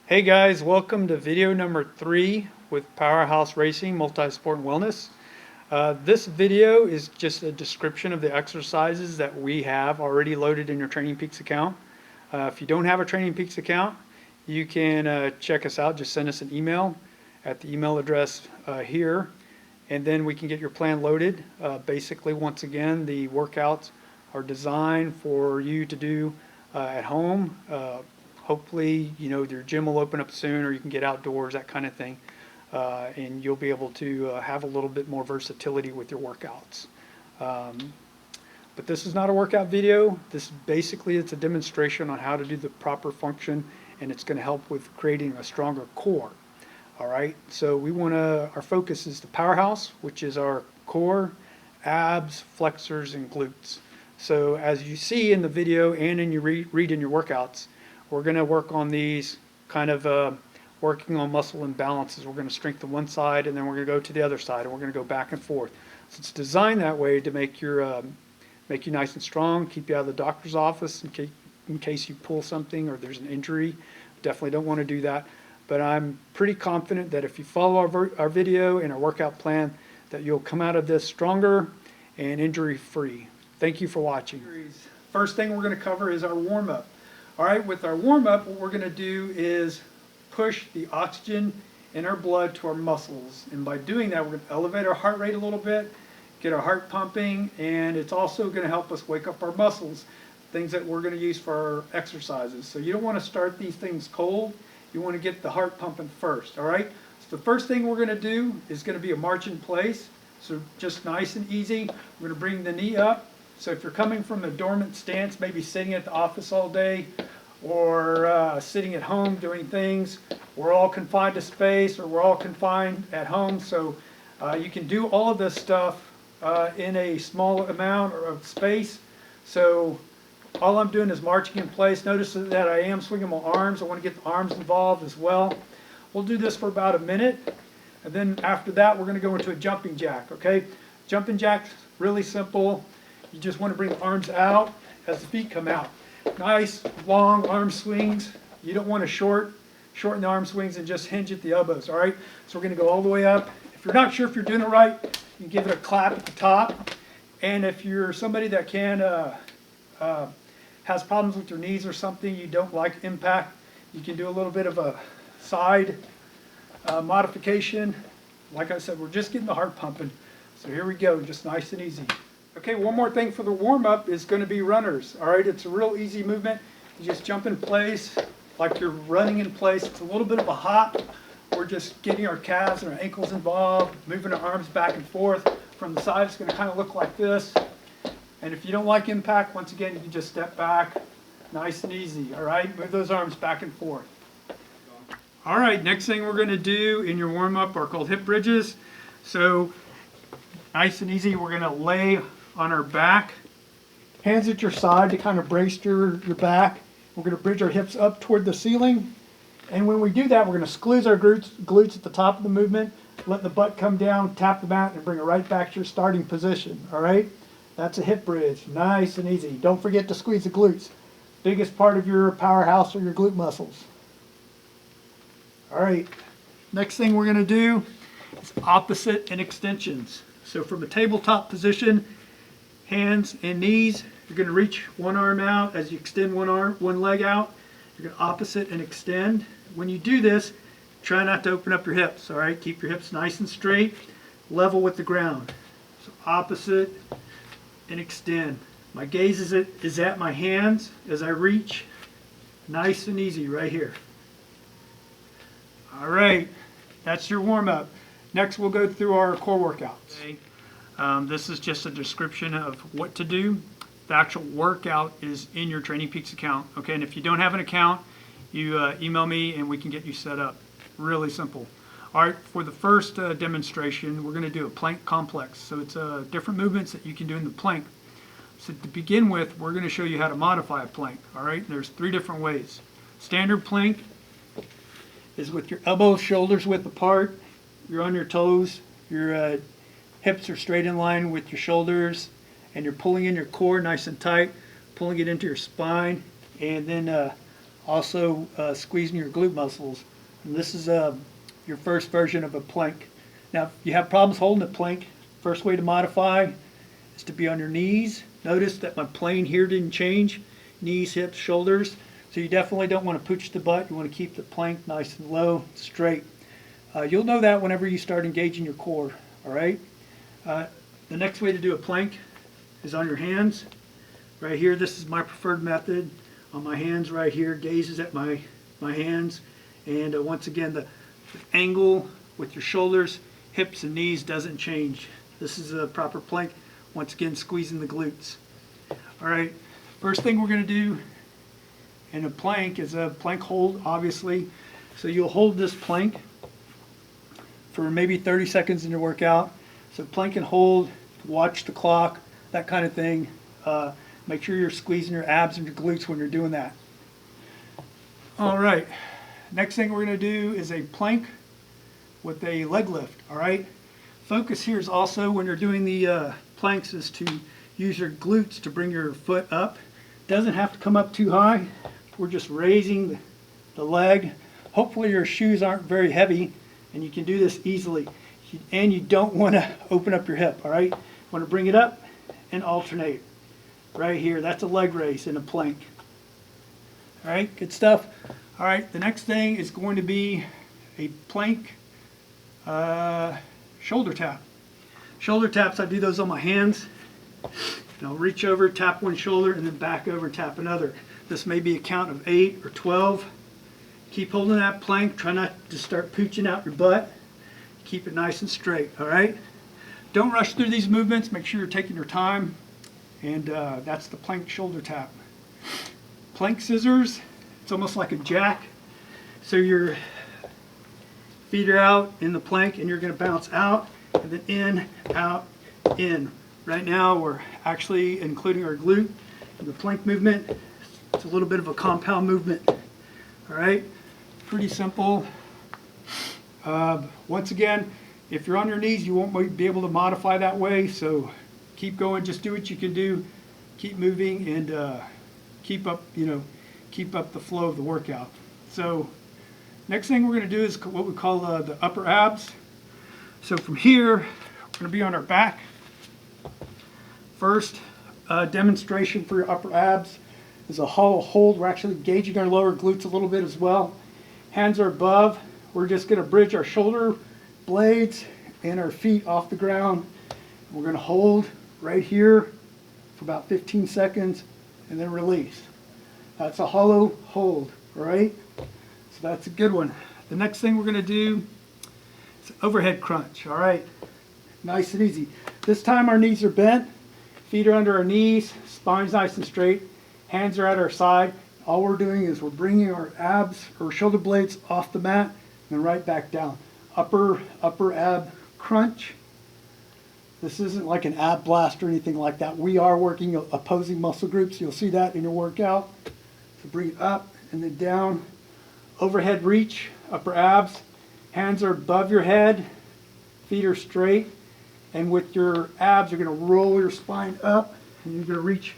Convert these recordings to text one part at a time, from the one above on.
Hey guys, welcome to video number 3 with Powerhouse Racing Multi-Sport and Wellness. This video is just a description of the exercises that we have already loaded in your Training Peaks account. If you don't have a Training Peaks account, you can check us out. Just send us an email at the email address here, and then we can get your plan loaded. Basically, once again, the workouts are designed for you to do at home. Hopefully, your gym will open up soon, or you can get outdoors, that kind of thing, and you'll be able to have a little bit more versatility with your workouts. But this is not a workout video. This basically it's a demonstration on how to do the proper function, and it's going to help with creating a stronger core. All right. So our focus is the Powerhouse, which is our core, abs, flexors, and glutes. So as you see in the video and in your read in your workouts, we're going to work on these kind of working on muscle imbalances. We're going to strengthen one side, and then we're going to go to the other side, and we're going to go back and forth. So it's designed that way to make you nice and strong, keep you out of the doctor's office in case you pull something or there's an injury. Definitely don't want to do that. But I'm pretty confident that if you follow our video and our workout plan, that you'll come out of this stronger and injury-free. Thank you for watching. First thing we're going to cover is our warm-up. All right, with our warm-up, what we're going to do is push the oxygen in our blood to our muscles. And by doing that, we're going to elevate our heart rate a little bit, get our heart pumping, and it's also going to help us wake up our muscles, things that we're going to use for our exercises. So you don't want to start these things cold. You want to get the heart pumping first, all right? So the first thing we're going to do is going to be a march in place. So just nice and easy. We're going to bring the knee up. So if you're coming from a dormant stance, maybe sitting at the office all day or sitting at home doing things, we're all confined to space or we're all confined at home. So you can do all of this stuff in a small amount of space. So all I'm doing is marching in place. Notice that I am swinging my arms. I want to get the arms involved as well. We'll do this for about a minute. And then after that, we're going to go into a jumping jack, okay? Jumping jack's really simple. You just want to bring the arms out as the feet come out. Nice, long arm swings. You don't want to shorten the arm swings and just hinge at the elbows, all right? So we're going to go all the way up. If you're not sure if you're doing it right, you can give it a clap at the top. And if you're somebody that has problems with your knees or something, you don't like impact, you can do a little bit of a side modification. Like I said, we're just getting the heart pumping. So here we go, just nice and easy. Okay, one more thing for the warm-up is going to be runners. All right, it's a real easy movement. You just jump in place like you're running in place. It's a little bit of a hop. We're just getting our calves and our ankles involved, moving our arms back and forth. From the side, it's going to kind of look like this. And if you don't like impact, once again, you can just step back, nice and easy. All right, move those arms back and forth. All right, next thing we're going to do in your warm-up are called hip bridges. So nice and easy, we're going to lay on our back, hands at your side to kind of brace your back. We're going to bridge our hips up toward the ceiling. And when we do that, we're going to squeeze our glutes at the top of the movement, let the butt come down, tap the mat, and bring it right back to your starting position. All right? That's a hip bridge. Nice and easy. Don't forget to squeeze the glutes. Biggest part of your powerhouse are your glute muscles. All right. Next thing we're going to do is opposite and extensions. So from a tabletop position, hands and knees, you're going to reach one arm out as you extend one leg out. You're going to opposite and extend. When you do this, try not to open up your hips, all right? Keep your hips nice and straight, level with the ground. So opposite and extend. My gaze is at my hands as I reach. Nice and easy right here. All right, that's your warm-up. Next, we'll go through our core workouts. Okay. This is just a description of what to do. The actual workout is in your Training Peaks account. Okay, and if you don't have an account, you email me and we can get you set up. Really simple. All right, for the first demonstration, we're going to do a plank complex. So it's different movements that you can do in the plank. So to begin with, we're going to show you how to modify a plank. All right, there's 3 different ways. Standard plank is with your elbows, shoulders width apart. You're on your toes. Your hips are straight in line with your shoulders, and you're pulling in your core nice and tight, pulling it into your spine, and then also squeezing your glute muscles. And this is your first version of a plank. Now, if you have problems holding a plank, first way to modify is to be on your knees. Notice that my plane here didn't change. Knees, hips, shoulders. So you definitely don't want to pooch the butt. You want to keep the plank nice and low, straight. You'll know that whenever you start engaging your core. All right. The next way to do a plank is on your hands. Right here, this is my preferred method. On my hands right here, gazes at my hands. And once again, the angle with your shoulders, hips, and knees doesn't change. This is a proper plank. Once again, squeezing the glutes. All right, first thing we're going to do in a plank is a plank hold, obviously. So you'll hold this plank for maybe 30 seconds in your workout. So plank and hold, watch the clock, that kind of thing. Make sure you're squeezing your abs and your glutes when you're doing that. All right, next thing we're going to do is a plank with a leg lift. All right, focus here is also when you're doing the planks is to use your glutes to bring your foot up. Doesn't have to come up too high. We're just raising the leg. Hopefully your shoes aren't very heavy and you can do this easily. And you don't want to open up your hip. All right, you want to bring it up and alternate. Right here, that's a leg raise in a plank. All right, good stuff. All right, the next thing is going to be a plank shoulder tap. Shoulder taps, I do those on my hands. And I'll reach over, tap one shoulder, and then back over, tap another. This may be a count of 8 or 12. Keep holding that plank. Try not to start pooching out your butt. Keep it nice and straight, all right? Don't rush through these movements. Make sure you're taking your time. And that's the plank shoulder tap. Plank scissors, it's almost like a jack. So your feet are out in the plank and you're going to bounce out and then in, out, in. Right now we're actually including our glute in the plank movement. It's a little bit of a compound movement. All right, pretty simple. Once again, if you're on your knees, you won't be able to modify that way. So keep going. Just do what you can do. Keep moving and keep up the flow of the workout. So next thing we're going to do is what we call the upper abs. So from here, we're going to be on our back. First demonstration for your upper abs is a hollow hold. We're actually engaging our lower glutes a little bit as well. Hands are above. We're just going to bridge our shoulder blades and our feet off the ground. We're going to hold right here for about 15 seconds and then release. That's a hollow hold, all right? So that's a good one. The next thing we're going to do is overhead crunch, all right? Nice and easy. This time our knees are bent, feet are under our knees, spine's nice and straight, hands are at our side. All we're doing is we're bringing our abs or shoulder blades off the mat and right back down. Upper ab crunch. This isn't like an ab blast or anything like that. We are working opposing muscle groups. You'll see that in your workout. So bring it up and then down. Overhead reach, upper abs. Hands are above your head. Feet are straight. And with your abs, you're going to roll your spine up. And you're going to reach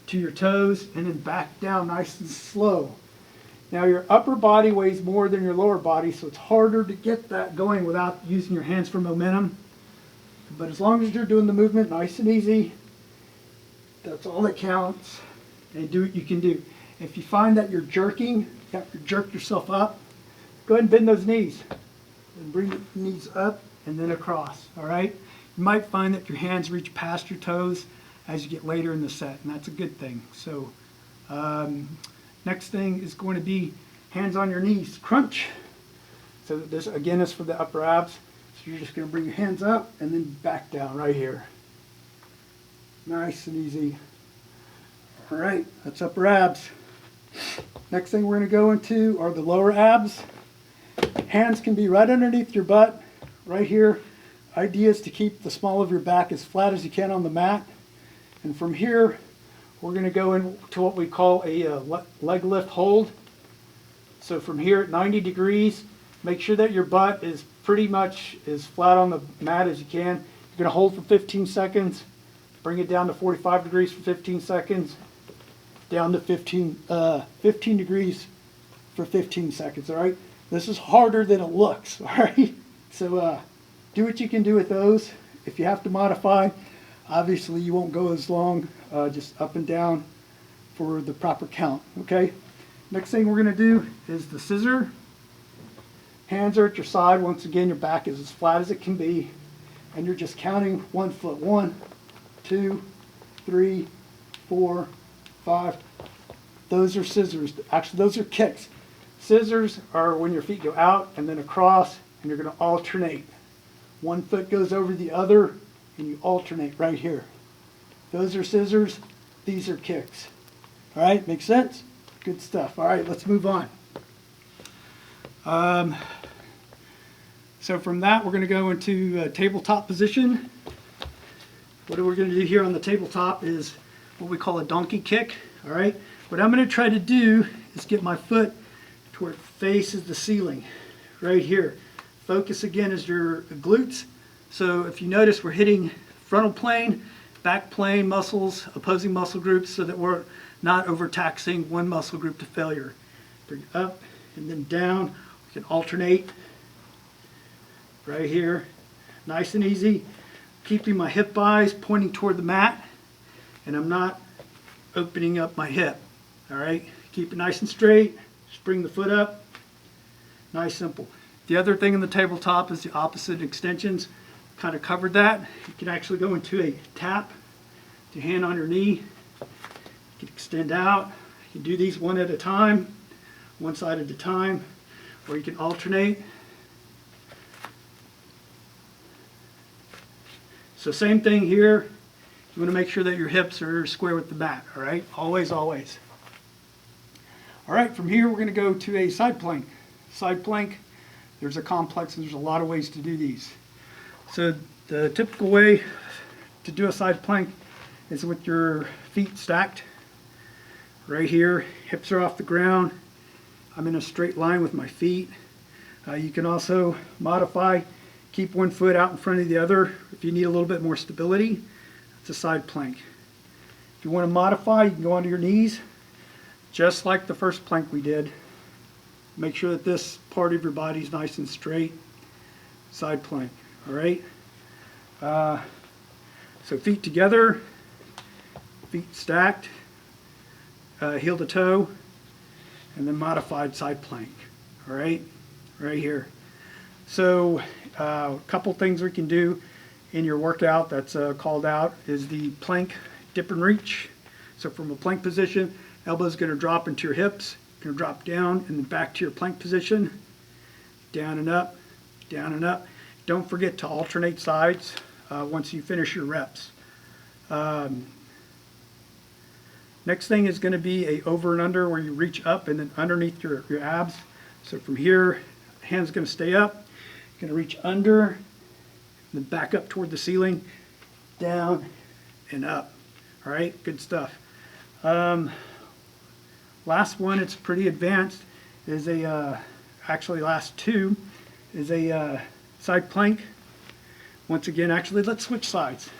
to your toes and then back down nice and slow. Now your upper body weighs more than your lower body, so it's harder to get that going without using your hands for momentum. But as long as you're doing the movement nice and easy, that's all that counts. And do what you can do. If you find that you're jerking, you have to jerk yourself up, go ahead and bend those knees. And bring the knees up and then across, all right? You might find that your hands reach past your toes as you get later in the set, and that's a good thing. So next thing is going to be hands on your knees, crunch. So this again is for the upper abs. So you're just going to bring your hands up and then back down right here. Nice and easy. All right, that's upper abs. Next thing we're going to go into are the lower abs. Hands can be right underneath your butt, right here. Idea is to keep the small of your back as flat as you can on the mat. And from here, we're going to go into what we call a leg lift hold. So from here at 90 degrees, make sure that your butt is pretty much as flat on the mat as you can. You're going to hold for 15 seconds, bring it down to 45 degrees for 15 seconds, down to 15 degrees for 15 seconds, all right? This is harder than it looks, all right? So do what you can do with those. If you have to modify, obviously you won't go as long, just up and down for the proper count, okay? Next thing we're gonna do is the scissor. Hands are at your side. Once again, your back is as flat as it can be, and you're just counting 1 foot. 1, 2, 3, 4, 5. Those are scissors. Actually, those are kicks. Scissors are when your feet go out and then across, and you're going to alternate. 1 foot goes over the other, and you alternate right here. Those are scissors. These are kicks. All right, makes sense? Good stuff. All right, let's move on. So from that, we're going to go into tabletop position. What we're going to do here on the tabletop is what we call a donkey kick. All right. What I'm going to try to do is get my foot to where it faces the ceiling, right here. Focus again is your glutes. So if you notice, we're hitting frontal plane, back plane muscles, opposing muscle groups, so that we're not overtaxing one muscle group to failure. Bring it up and then down. We can alternate right here. Nice and easy. Keeping my hip eyes pointing toward the mat, and I'm not opening up my hip. All right, keep it nice and straight. Just bring the foot up. Nice, simple. The other thing in the tabletop is the opposite extensions. Kind of covered that. You can actually go into a tap. With your hand on your knee. You can extend out. You can do these one at a time, one side at a time, or you can alternate. So same thing here. You want to make sure that your hips are square with the mat, all right? Always, always. All right, from here we're going to go to a side plank. Side plank, there's a complex, and there's a lot of ways to do these. So the typical way to do a side plank is with your feet stacked. Right here, hips are off the ground. I'm in a straight line with my feet. You can also modify. Keep one foot out in front of the other. If you need a little bit more stability, it's a side plank. If you want to modify, you can go onto your knees, just like the first plank we did. Make sure that this part of your body is nice and straight. Side plank, all right? So feet together, feet stacked, heel to toe, and then modified side plank, all right? Right here. So a couple things we can do in your workout that's called out is the plank dip and reach. So from a plank position, elbow's going to drop into your hips, going to drop down and then back to your plank position, down and up, down and up. Don't forget to alternate sides once you finish your reps. Next thing is going to be a over and under, where you reach up and then underneath your abs. So from here, hand's going to stay up. Going to reach under, and then back up toward the ceiling, down and up. All right, good stuff. Last one, it's pretty advanced, is actually last two, is a side plank. Once again, actually, let's switch sides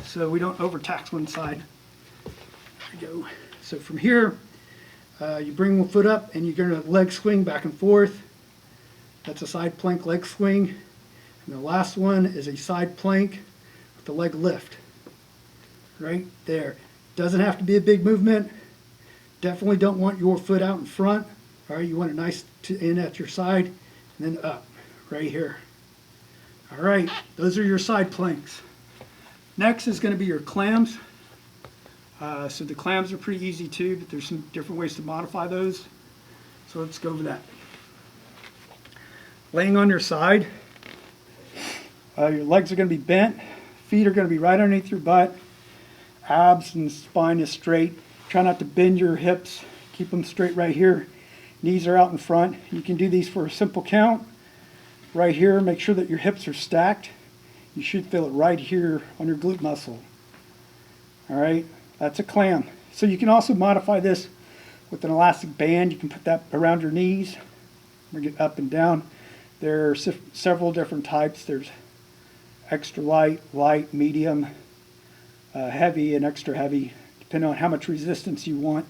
so we don't overtax one side. There we go. So from here, you bring one foot up and you're going to leg swing back and forth. That's a side plank leg swing. And the last one is a side plank with the leg lift. Right there. Doesn't have to be a big movement. Definitely don't want your foot out in front. All right, you want it nice to in at your side and then up right here. All right, those are your side planks. Next is going to be your clams. So the clams are pretty easy too, but there's some different ways to modify those. So let's go over that. Laying on your side, your legs are going to be bent, feet are going to be right underneath your butt, abs and spine is straight. Try not to bend your hips, keep them straight right here. Knees are out in front. You can do these for a simple count. Right here, make sure that your hips are stacked. You should feel it right here on your glute muscle. All right, that's a clam. So you can also modify this with an elastic band. You can put that around your knees, bring it up and down. There are several different types. There's extra light, light, medium, heavy, and extra heavy, depending on how much resistance you want.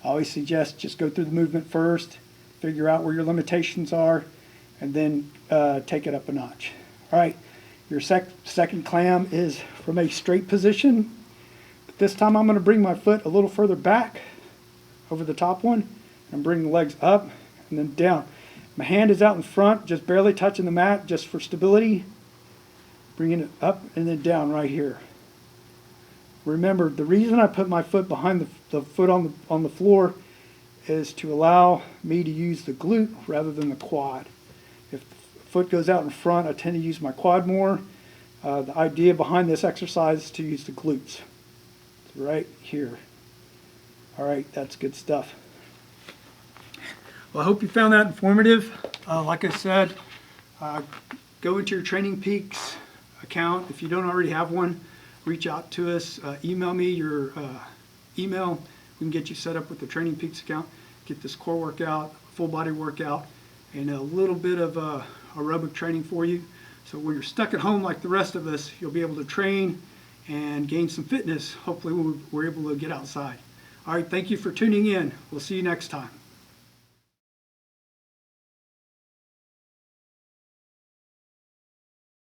I always suggest just go through the movement first, figure out where your limitations are, and then take it up a notch. All right, your second clam is from a straight position. But this time I'm going to bring my foot a little further back over the top one and bring the legs up and then down. My hand is out in front, just barely touching the mat, just for stability. Bringing it up and then down right here. Remember, the reason I put my foot behind the foot on the floor is to allow me to use the glute rather than the quad. If the foot goes out in front, I tend to use my quad more. The idea behind this exercise is to use the glutes. So right here. All right, that's good stuff. Well, I hope you found that informative. Like I said, go into your Training Peaks account. If you don't already have one, reach out to us. Email me your email. We can get you set up with the Training Peaks account. Get this core workout, full body workout, and a little bit of aerobic training for you. So when you're stuck at home like the rest of us, you'll be able to train and gain some fitness. Hopefully we're able to get outside. All right, thank you for tuning in. We'll see you next time.